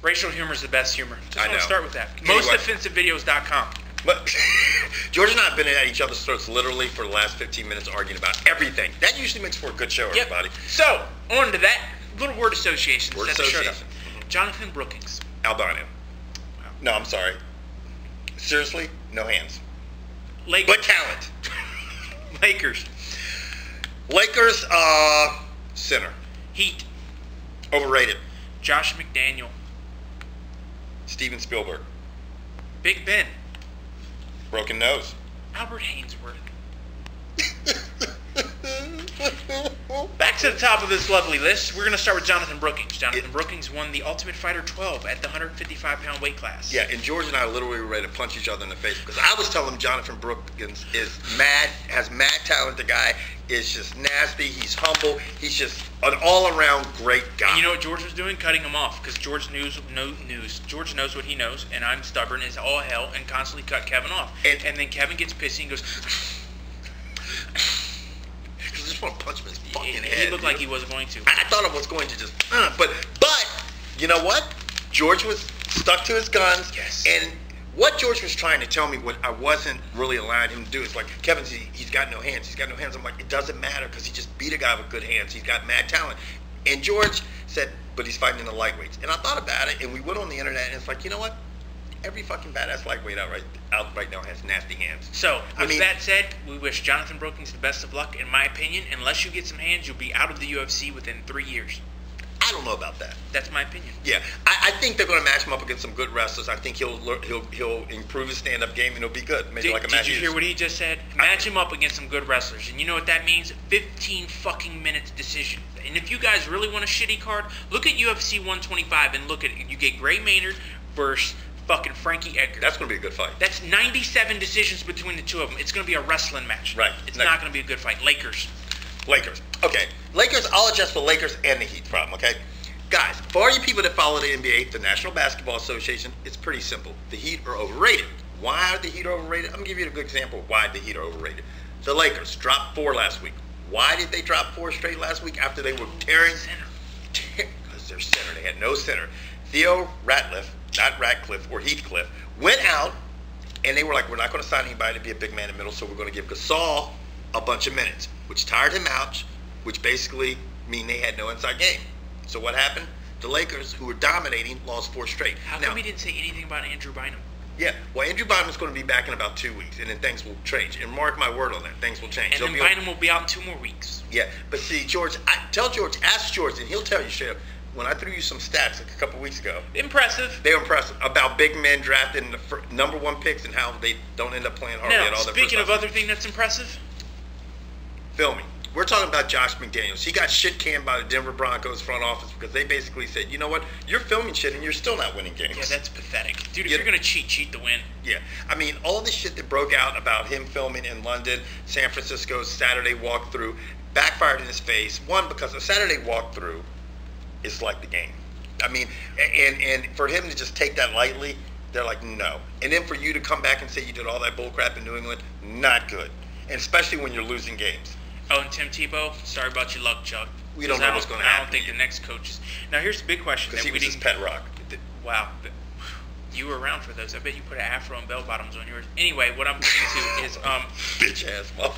Racial humor is the best humor. Just I want know. to start with that. Anyway. MostOffensiveVideos.com. But George and I have been at each other's throats literally for the last 15 minutes arguing about everything. That usually makes for a good show, everybody. So, on to that little word association. Word Set the shirt up. association. Johnathan Brookins. Albino. No, I'm sorry. Seriously, no hands. Lakers. But talent. Lakers. Lakers, center. Heat. Overrated. Josh McDaniel. Steven Spielberg. Big Ben. Broken nose. Albert Haynesworth. Back to the top of this lovely list. We're going to start with Johnathan Brookins. Johnathan Brookins won the Ultimate Fighter 12 at the 155-pound weight class. Yeah, and George and I literally were ready to punch each other in the face because I was telling him Johnathan Brookins is mad, has mad talent. The guy is just nasty. He's humble. He's just an all-around great guy. And you know what George was doing? Cutting him off because George knows what he knows, and I'm stubborn as all hell and constantly cut Kevin off. And then Kevin gets pissy and goes... I just want to punch him in his fucking head. He looked like he wasn't going to. I thought I was going to just... But you know what? George was stuck to his guns. Yes. And what George was trying to tell me, what I wasn't really allowing him to do, is like, Kevin, he's got no hands. He's got no hands. I'm like, it doesn't matter because he just beat a guy with good hands. He's got mad talent. And George said, but he's fighting in the lightweights. And I thought about it, and we went on the internet, and it's like, you know what? Every fucking badass lightweight out right now has nasty hands. So, with that said, we wish Johnathan Brookins the best of luck. In my opinion, unless you get some hands, you'll be out of the UFC within 3 years. I don't know about that. That's my opinion. Yeah, I think they're going to match him up against some good wrestlers. I think he'll improve his stand-up game and he'll be good. Maybe like a Did you hear what he just said? Match him up against some good wrestlers, and you know what that means? 15 fucking minutes decision. And if you guys really want a shitty card, look at UFC 125 and look at it. You get Gray Maynard versus fucking Frankie Edgar. That's going to be a good fight. That's 97 decisions between the two of them. It's going to be a wrestling match. Right. It's not going to be a good fight. Lakers. Okay. Lakers, I'll adjust the Lakers and the Heat problem, okay? Guys, for all you people that follow the NBA, the National Basketball Association, it's pretty simple. The Heat are overrated. Why are the Heat overrated? I'm going to give you a good example of why the Heat are overrated. The Lakers dropped 4 last week. Why did they drop 4 straight last week after they were tearing? Because their center. They had no center. Theo Ratliff, not Ratcliffe or Heathcliff, went out and they were like, we're not going to sign anybody to be a big man in the middle, so we're going to give Gasol a bunch of minutes, which tired him out, which basically mean they had no inside game. So what happened? The Lakers, who were dominating, lost 4 straight. How come we didn't say anything about Andrew Bynum? Yeah, well, Andrew Bynum is going to be back in about 2 weeks, and then things will change. And mark my word on that, things will change. And then Bynum will be out in 2 more weeks. Yeah, but see, George, ask George, and he'll tell you straight up. When I threw you some stats like a couple weeks ago. Impressive. They were impressive about big men drafted in the number 1 picks and how they don't end up playing hardly at all. Speaking of other thing that's impressive. Filming. We're talking about Josh McDaniels. He got shit canned by the Denver Broncos front office because they basically said, you know what, you're filming shit and you're still not winning games. Yeah, that's pathetic. Dude, if you're going to cheat to win. Yeah. I mean, all this shit that broke out about him filming in London, San Francisco's Saturday walkthrough, backfired in his face. One, because a Saturday walkthrough is like the game. I mean, and for him to just take that lightly, they're like, no. And then for you to come back and say you did all that bullcrap in New England, not good. And especially when you're losing games. Oh, and Tim Tebow, sorry about your luck, Chuck. We don't know what's going to happen. I don't think the next coach is. Now, here's the big question. Because he was his pet rock. Wow. You were around for those. I bet you put an afro and bell bottoms on yours. Anyway, what I'm getting to is... Bitch ass mother.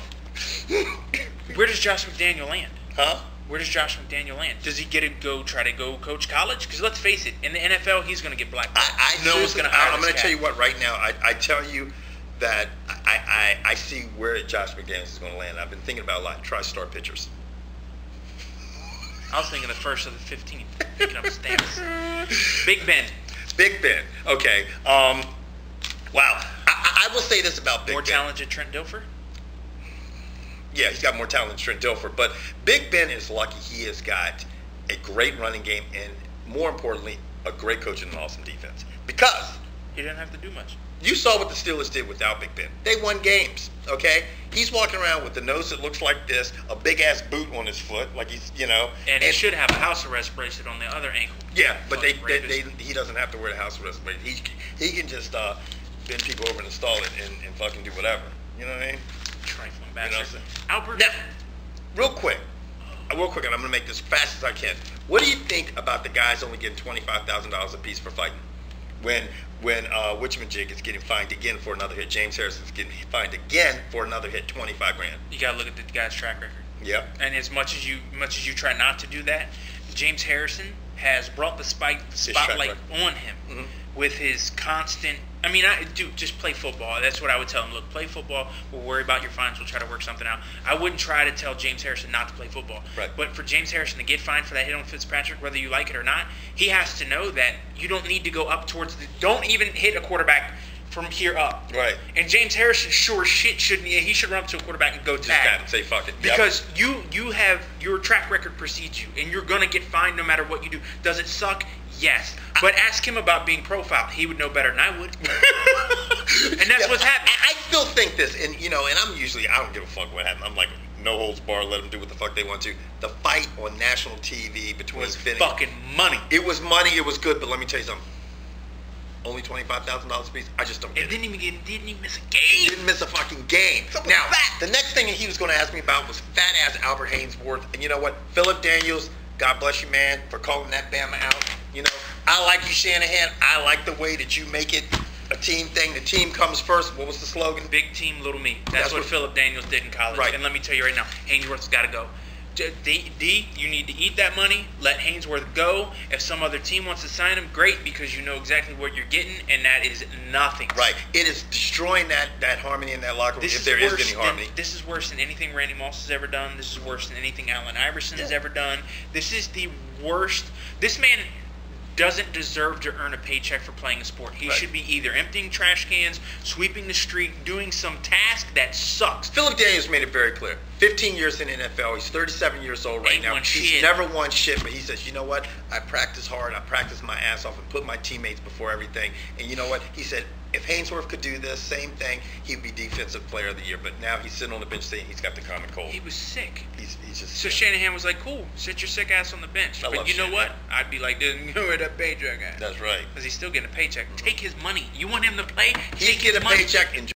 Where does Josh McDaniel land? Huh? Where does Josh McDaniel land? Does he try to go coach college? Because let's face it, in the NFL, he's going to get blackballed. I know what's going to happen. I'm going to tell you what right now. I tell you that I see where Josh McDaniels is going to land. I've been thinking about a lot. Tri-star pitchers. I was thinking the first of the 15th. Picking up stamps. Big Ben. Big Ben. Okay. Wow. I will say this about Big Ben. More talented Trent Dilfer? Yeah, he's got more talent than Trent Dilfer. But Big Ben is lucky he has got a great running game and, more importantly, a great coach and an awesome defense. Because he didn't have to do much. You saw what the Steelers did without Big Ben. They won games, okay? He's walking around with the nose that looks like this, a big-ass boot on his foot, like he's, And he should have a house arrest bracelet on the other ankle. Yeah, but he doesn't have to wear the house arrest bracelet. He can just bend people over and install it and fucking do whatever. You know what I mean? Trifling bastard. You know what I'm saying? Albert. Now, real quick, real quick, and I'm going to make this fast as I can. What do you think about the guys only getting $25,000 a piece for fighting? When Whatchamajig is getting fined again for another hit, James Harrison is getting fined again for another hit, 25 grand. You gotta look at the guy's track record. Yeah. And as much as you try not to do that, James Harrison has brought the spotlight on him with his constant. I mean, dude, just play football. That's what I would tell him. Look, play football. We'll worry about your fines. We'll try to work something out. I wouldn't try to tell James Harrison not to play football. Right. But for James Harrison to get fined for that hit on Fitzpatrick, whether you like it or not, he has to know that you don't need to go up towards don't even hit a quarterback from here up. Right. And James Harrison sure shit shouldn't. He should run up to a quarterback and go tag. And say fuck it. Because you have your track record precedes you, and you're gonna get fined no matter what you do. Does it suck? Yes. But ask him about being profiled. He would know better than I would. And that's what's happening. I still think this, and I don't give a fuck what happened. I'm like, no holds barred, let them do what the fuck they want to. The fight on national TV between Finney. Fucking money. It was money, it was good, but let me tell you something. Only $25,000 a piece. I just don't get it. Didn't even miss a game. Didn't miss a fucking game. Now, the next thing he was going to ask me about was fat ass Albert Haynesworth. And you know what? Philip Daniels, God bless you, man, for calling that Bama out. I like you, Shanahan. I like the way that you make it a team thing. The team comes first. What was the slogan? Big team, little me. That's what Philip Daniels did in college. Right. And let me tell you right now, Haynesworth's got to go. D, you need to eat that money. Let Haynesworth go. If some other team wants to sign him, great, because you know exactly what you're getting, and that is nothing. Right. It is destroying that harmony in that locker room, if there is any harmony. This is worse than anything Randy Moss has ever done. This is worse than anything Allen Iverson has ever done. This is the worst. This man doesn't deserve to earn a paycheck for playing a sport. He should be either emptying trash cans, sweeping the street, doing some task that sucks. Philip Daniels made it very clear. 15 years in the NFL. He's 37 years old right now. He's never won shit, but he says, you know what? I practice hard. I practice my ass off and put my teammates before everything. And you know what? He said, if Haynesworth could do this, same thing, he'd be Defensive Player of the Year. But now he's sitting on the bench saying he's got the common cold. He was sick. He's just so Shanahan was like, cool, sit your sick ass on the bench. But you know what? I'd be like, dude, where that paycheck at? That's right. Because he's still getting a paycheck. Take his money. You want him to play? He's getting a paycheck. Enjoy